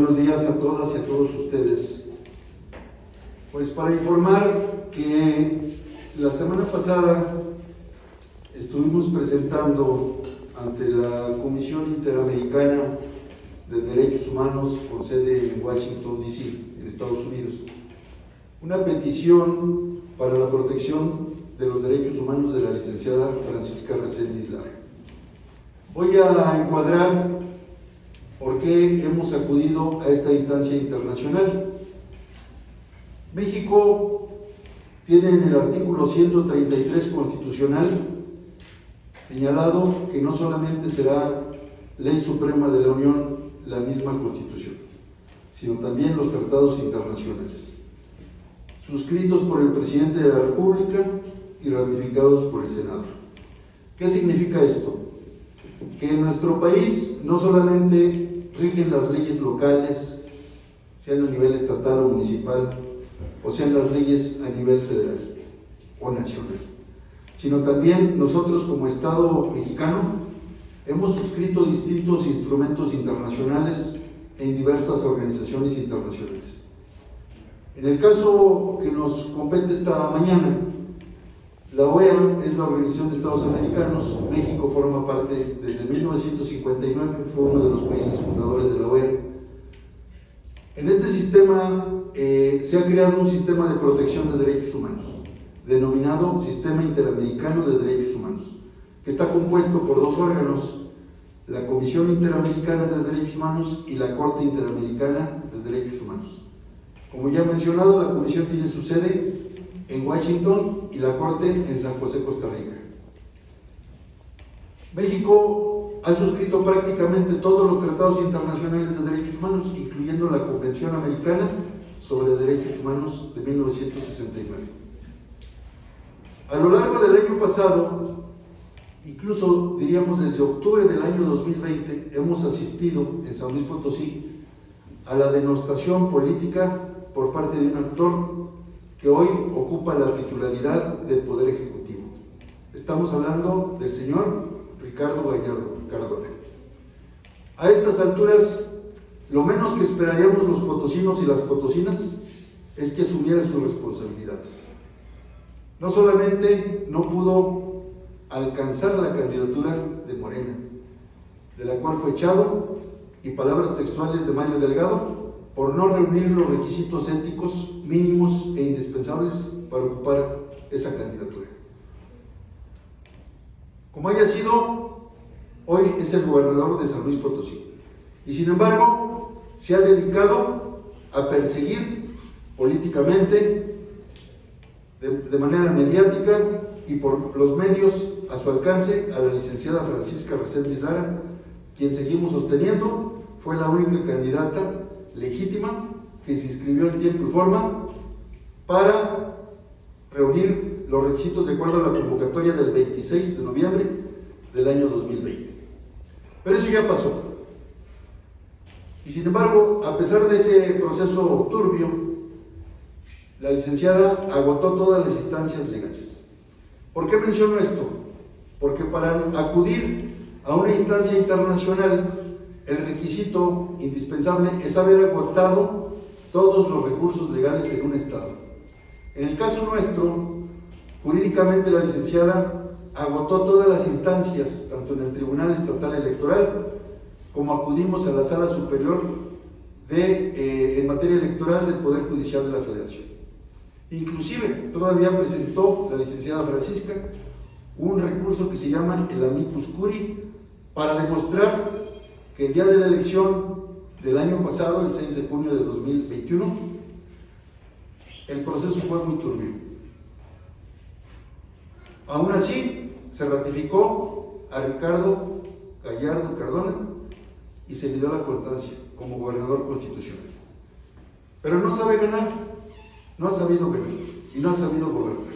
buenos días a todas y a todos ustedes. Pues para informar que la semana pasada estuvimos presentando ante la Comisión Interamericana de Derechos Humanos con sede en Washington, D.C., en Estados Unidos, una petición para la protección de los derechos humanos de la licenciada Francisca Reséndiz Lara. Voy a encuadrar por qué hemos acudido a esta instancia internacional. México tiene en el artículo 133 constitucional señalado que no solamente será ley suprema de la Unión la misma Constitución, sino también los tratados internacionales, suscritos por el presidente de la República y ratificados por el Senado. ¿Qué significa esto? Que en nuestro país no solamente rigen las leyes locales, sean a nivel estatal o municipal, o sean las leyes a nivel federal o nacional, sino también nosotros como Estado mexicano hemos suscrito distintos instrumentos internacionales en diversas organizaciones internacionales. En el caso que nos compete esta mañana, la OEA es la Organización de Estados Americanos. México forma parte desde 1959, fue uno de los países fundadores de la OEA. En este sistema se ha creado un sistema de protección de derechos humanos, denominado Sistema Interamericano de Derechos Humanos, que está compuesto por dos órganos: la Comisión Interamericana de Derechos Humanos y la Corte Interamericana de Derechos Humanos. Como ya he mencionado, la Comisión tiene su sede en Washington y la Corte en San José, Costa Rica. México ha suscrito prácticamente todos los tratados internacionales de derechos humanos, incluyendo la Convención Americana sobre Derechos Humanos de 1969. A lo largo del año pasado, incluso diríamos desde octubre del año 2020, hemos asistido en San Luis Potosí a la denostación política por parte de un actor que hoy ocupa la titularidad del Poder Ejecutivo. Estamos hablando del señor Ricardo Gallardo Cardona. A estas alturas, lo menos que esperaríamos los potosinos y las potosinas es que asumiera sus responsabilidades. No solamente no pudo alcanzar la candidatura de Morena, de la cual fue echado, y palabras textuales de Mario Delgado, por no reunir los requisitos éticos mínimos e indispensables para ocupar esa candidatura. Como haya sido, hoy es el gobernador de San Luis Potosí, y sin embargo se ha dedicado a perseguir políticamente, de manera mediática y por los medios a su alcance, a la licenciada Francisca Reséndiz Lara, quien seguimos sosteniendo fue la única candidata legítima que se inscribió en tiempo y forma para reunir los requisitos de acuerdo a la convocatoria del 26 de noviembre del año 2020. Pero eso ya pasó. Y sin embargo, a pesar de ese proceso turbio, la licenciada agotó todas las instancias legales. ¿Por qué menciono esto? Porque para acudir a una instancia internacional, el requisito indispensable es haber agotado todos los recursos legales en un estado. En el caso nuestro, jurídicamente la licenciada agotó todas las instancias, tanto en el Tribunal Estatal Electoral, como acudimos a la Sala Superior en materia electoral del Poder Judicial de la Federación. Inclusive, todavía presentó la licenciada Francisca un recurso que se llama el amicus curiae para demostrar que el día de la elección del año pasado, el 6 de junio de 2021, el proceso fue muy turbio. Aún así, se ratificó a Ricardo Gallardo Cardona y se le dio la constancia como gobernador constitucional. Pero no sabe ganar, no ha sabido ganar y no ha sabido gobernar.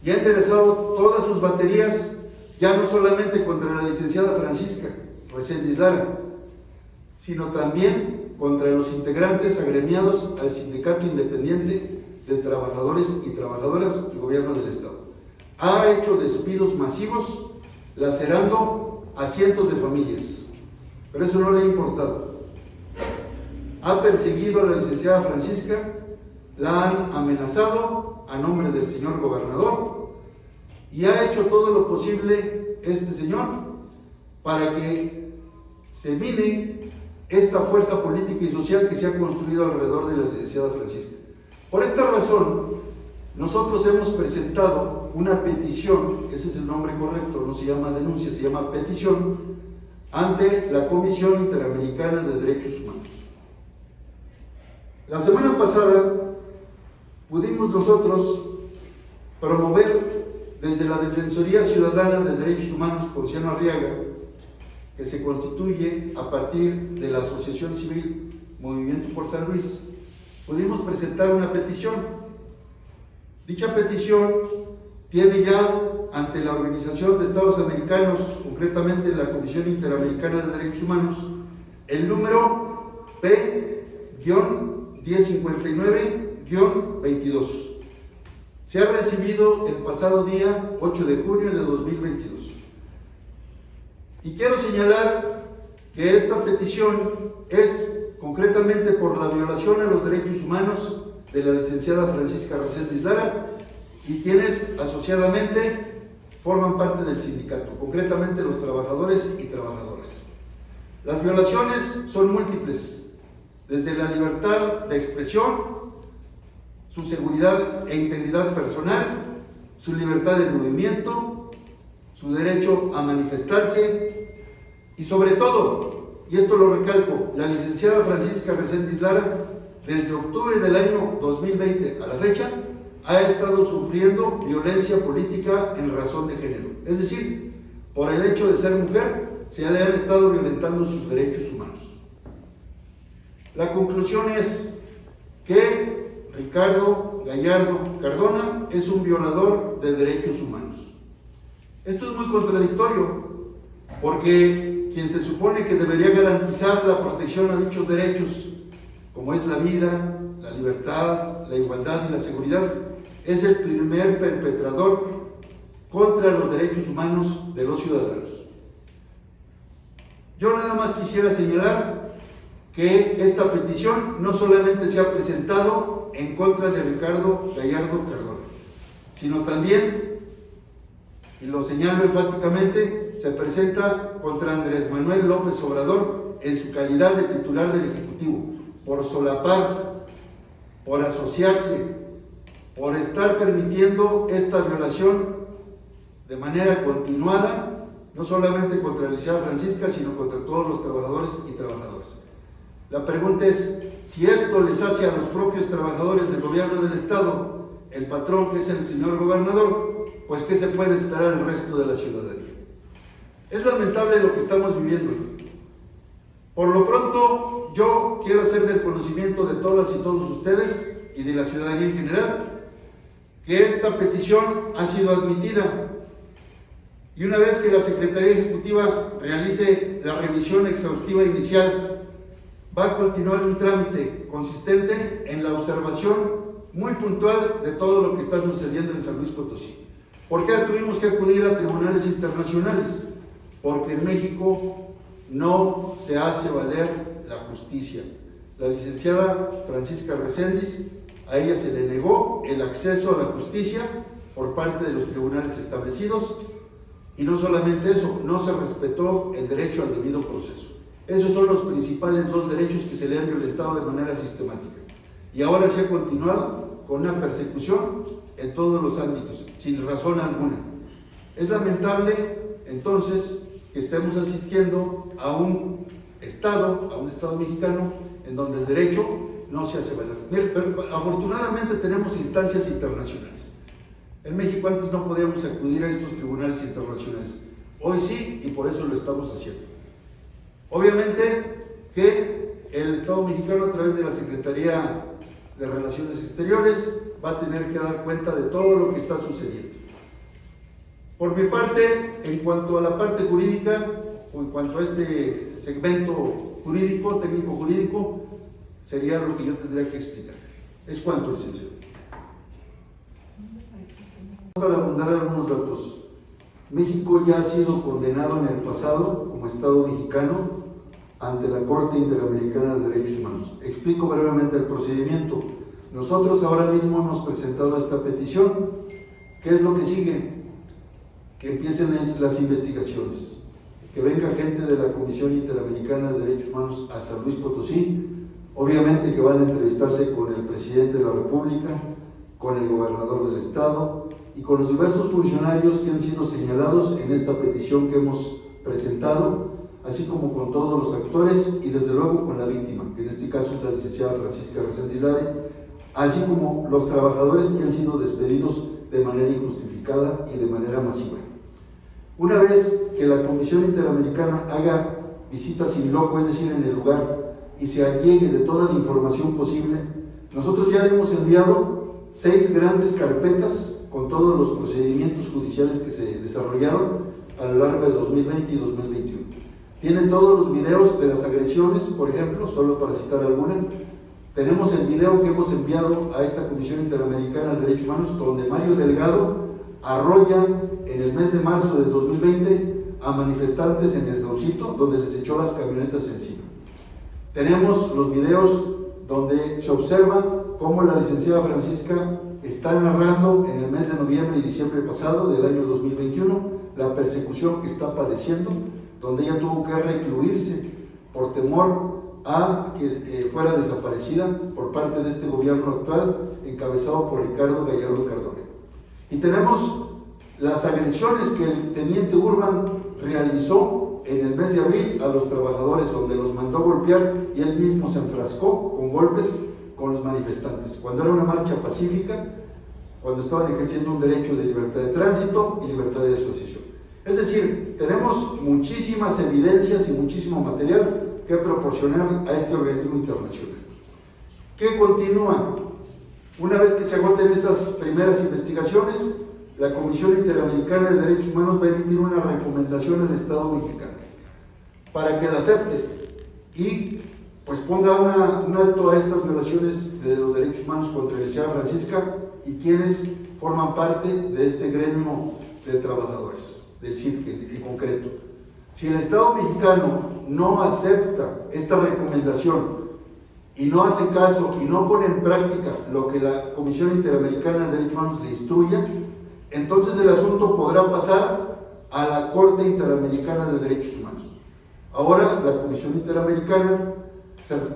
Y ha enderezado todas sus baterías, ya no solamente contra la licenciada Francisca Reséndiz Lara, sino también contra los integrantes agremiados al Sindicato Independiente de Trabajadores y Trabajadoras del Gobierno del Estado. Ha hecho despidos masivos, lacerando a cientos de familias, pero eso no le ha importado. ha perseguido a la licenciada Francisca, la han amenazado a nombre del señor gobernador y ha hecho todo lo posible este señor para que se mine esta fuerza política y social que se ha construido alrededor de la licenciada Francisca. Por esta razón, nosotros hemos presentado una petición, ese es el nombre correcto, no se llama denuncia, se llama petición, ante la Comisión Interamericana de Derechos Humanos. La semana pasada pudimos nosotros promover desde la Defensoría Ciudadana de Derechos Humanos Ponciano Arriaga, que se constituye a partir de la Asociación Civil Movimiento por San Luis, pudimos presentar una petición. Dicha petición tiene ya ante la Organización de Estados Americanos, concretamente la Comisión Interamericana de Derechos Humanos, el número P-1059-22. Se ha recibido el pasado día 8 de junio de 2022. Y quiero señalar que esta petición es concretamente por la violación a los derechos humanos de la licenciada Francisca Reséndiz Lara y quienes asociadamente forman parte del sindicato, concretamente los trabajadores y trabajadoras. Las violaciones son múltiples, desde la libertad de expresión, su seguridad e integridad personal, su libertad de movimiento, su derecho a manifestarse y sobre todo, y esto lo recalco, la licenciada Francisca Reséndiz Lara, desde octubre del año 2020 a la fecha, ha estado sufriendo violencia política en razón de género. Es decir, por el hecho de ser mujer, se le han estado violentando sus derechos humanos. La conclusión es que Ricardo Gallardo Cardona es un violador de derechos humanos. Esto es muy contradictorio, porque quien se supone que debería garantizar la protección a dichos derechos, como es la vida, la libertad, la igualdad y la seguridad, es el primer perpetrador contra los derechos humanos de los ciudadanos. Yo nada más quisiera señalar que esta petición no solamente se ha presentado en contra de Ricardo Gallardo Cardona, sino también, y lo señalo enfáticamente, se presenta contra Andrés Manuel López Obrador en su calidad de titular del Ejecutivo, por solapar, por asociarse, por estar permitiendo esta violación de manera continuada, no solamente contra la licenciada Francisca, sino contra todos los trabajadores y trabajadoras. La pregunta es, si esto les hace a los propios trabajadores del gobierno del Estado, el patrón que es el señor gobernador, pues ¿qué se puede esperar el resto de la ciudadanía? Es lamentable lo que estamos viviendo. Por lo pronto, yo quiero hacer del conocimiento de todas y todos ustedes y de la ciudadanía en general que esta petición ha sido admitida, y una vez que la Secretaría Ejecutiva realice la revisión exhaustiva inicial, va a continuar un trámite consistente en la observación muy puntual de todo lo que está sucediendo en San Luis Potosí. ¿Por qué tuvimos que acudir a tribunales internacionales? Porque en México no se hace valer la justicia. La licenciada Francisca Reséndiz, a ella se le negó el acceso a la justicia por parte de los tribunales establecidos, y no solamente eso, no se respetó el derecho al debido proceso. Esos son los principales dos derechos que se le han violentado de manera sistemática. Y ahora se ha continuado con una persecución en todos los ámbitos, sin razón alguna. Es lamentable, entonces, que estemos asistiendo a un Estado mexicano, en donde el derecho no se hace valer. Pero afortunadamente tenemos instancias internacionales. En México antes no podíamos acudir a estos tribunales internacionales. Hoy sí, y por eso lo estamos haciendo. Obviamente que el Estado mexicano, a través de la Secretaría de Relaciones Exteriores, va a tener que dar cuenta de todo lo que está sucediendo. Por mi parte, en cuanto a la parte jurídica, o en cuanto a este segmento jurídico, técnico-jurídico, sería lo que yo tendría que explicar. Es cuanto, licenciado. Para abundar algunos datos, México ya ha sido condenado en el pasado como Estado mexicano ante la Corte Interamericana de Derechos Humanos. explico brevemente el procedimiento. Nosotros ahora mismo hemos presentado esta petición. ¿Qué es lo que sigue? Que empiecen las investigaciones, que venga gente de la Comisión Interamericana de Derechos Humanos a San Luis Potosí, obviamente que van a entrevistarse con el presidente de la República, con el gobernador del estado y con los diversos funcionarios que han sido señalados en esta petición que hemos presentado, así como con todos los actores y desde luego con la víctima, que en este caso es la licenciada Francisca Reséndiz Lara, así como los trabajadores que han sido despedidos de manera injustificada y de manera masiva. Una vez que la Comisión Interamericana haga visitas in loco, es decir, en el lugar, y se allegue de toda la información posible, nosotros ya hemos enviado 6 grandes carpetas con todos los procedimientos judiciales que se desarrollaron a lo largo de 2020 y 2021. Tiene todos los videos de las agresiones, por ejemplo, solo para citar alguna. Tenemos el video que hemos enviado a esta Comisión Interamericana de Derechos Humanos, donde Mario Delgado arrolla en el mes de marzo de 2020 a manifestantes en el Saucito, donde les echó las camionetas encima. Tenemos los videos donde se observa cómo la licenciada Francisca está narrando en el mes de noviembre y diciembre pasado del año 2021 la persecución que está padeciendo, donde ella tuvo que recluirse por temor a que fuera desaparecida por parte de este gobierno actual encabezado por Ricardo Gallardo Cardona. Y tenemos las agresiones que el teniente Urban realizó en el mes de abril a los trabajadores, donde los mandó golpear y él mismo se enfrascó con golpes con los manifestantes, cuando era una marcha pacífica, cuando estaban ejerciendo un derecho de libertad de tránsito y libertad de asociación. Es decir, tenemos muchísimas evidencias y muchísimo material que proporcionar a este organismo internacional. ¿Qué continúa? Una vez que se agoten estas primeras investigaciones, la Comisión Interamericana de Derechos Humanos va a emitir una recomendación al Estado mexicano para que la acepte y pues ponga un alto a estas violaciones de los derechos humanos contra la licenciada Francisca y quienes forman parte de este gremio de trabajadores, del CIDG en concreto. Si el Estado mexicano no acepta esta recomendación y no hace caso y no pone en práctica lo que la Comisión Interamericana de Derechos Humanos le instruya, entonces el asunto podrá pasar a la Corte Interamericana de Derechos Humanos. Ahora la Comisión Interamericana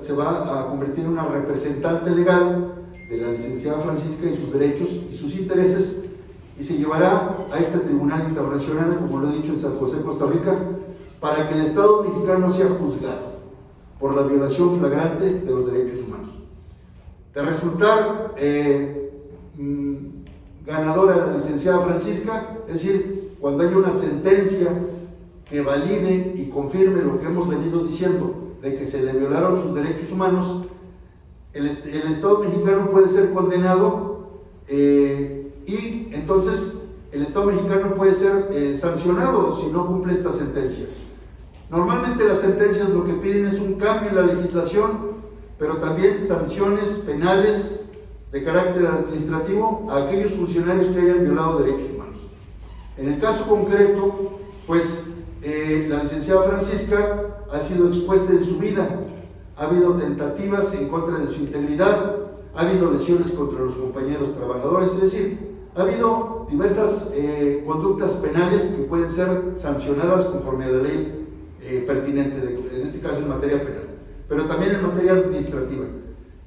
se va a convertir en una representante legal de la licenciada Francisca y sus derechos y sus intereses, y se llevará a este tribunal internacional, como lo he dicho, en San José, Costa Rica, para que el Estado mexicano sea juzgado por la violación flagrante de los derechos humanos. De resultar ganadora la licenciada Francisca, es decir, cuando haya una sentencia que valide y confirme lo que hemos venido diciendo, de que se le violaron sus derechos humanos, el Estado mexicano puede ser condenado y entonces el Estado mexicano puede ser sancionado si no cumple esta sentencia. Normalmente las sentencias lo que piden es un cambio en la legislación, pero también sanciones penales de carácter administrativo a aquellos funcionarios que hayan violado derechos humanos. En el caso concreto, pues la licenciada Francisca ha sido expuesta en su vida, ha habido tentativas en contra de su integridad, ha habido lesiones contra los compañeros trabajadores, es decir, ha habido diversas conductas penales que pueden ser sancionadas conforme a la ley pertinente, en este caso en materia penal, pero también en materia administrativa.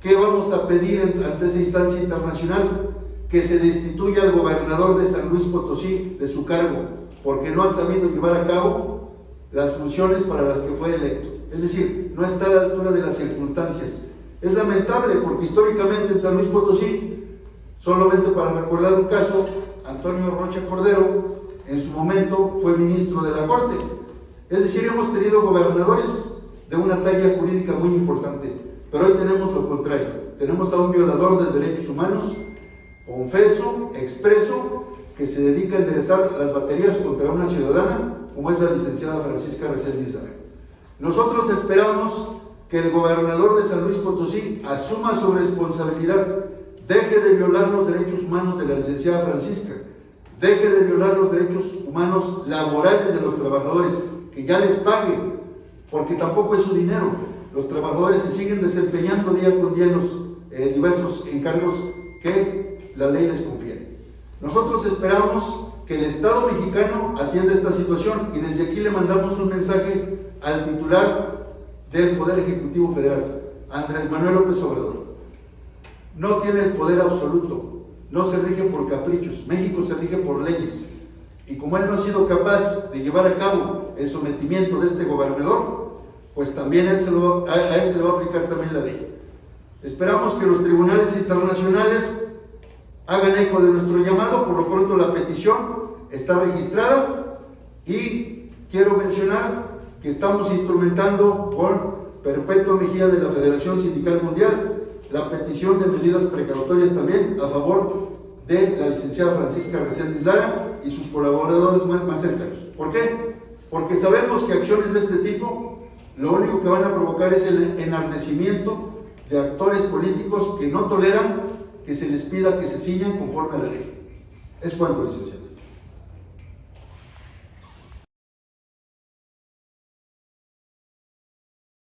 ¿Qué vamos a pedir ante esa instancia internacional? Que se destituya al gobernador de San Luis Potosí de su cargo, porque no ha sabido llevar a cabo las funciones para las que fue electo. Es decir, no está a la altura de las circunstancias. Es lamentable porque históricamente en San Luis Potosí, solamente para recordar un caso, Antonio Rocha Cordero en su momento fue ministro de la Corte. Es decir, hemos tenido gobernadores de una talla jurídica muy importante, pero hoy tenemos lo contrario. Tenemos a un violador de derechos humanos, confeso, expreso, que se dedica a enderezar las baterías contra una ciudadana, como es la licenciada Francisca Reséndiz Lara. Nosotros esperamos que el gobernador de San Luis Potosí asuma su responsabilidad, deje de violar los derechos humanos de la licenciada Francisca, deje de violar los derechos humanos laborales de los trabajadores, que ya les pague, porque tampoco es su dinero. los trabajadores se siguen desempeñando día con día en los diversos encargos que la ley les confiere. Nosotros esperamos que el Estado mexicano atienda esta situación y desde aquí le mandamos un mensaje al titular del Poder Ejecutivo Federal, Andrés Manuel López Obrador. No tiene el poder absoluto, no se rige por caprichos, México se rige por leyes. Y como él no ha sido capaz de llevar a cabo el sometimiento de este gobernador, pues también a él se le va a aplicar también la ley. Esperamos que los tribunales internacionales hagan eco de nuestro llamado. Por lo pronto la petición está registrada y quiero mencionar que estamos instrumentando con Perpetua Mejía de la Federación Sindical Mundial la petición de medidas precautorias también a favor de la licenciada Francisca Reséndiz Lara y sus colaboradores más cercanos. ¿Por qué? Porque sabemos que acciones de este tipo lo único que van a provocar es el enardecimiento de actores políticos que no toleran que se les pida que se ciñan conforme a la ley. Es cuanto, licenciado.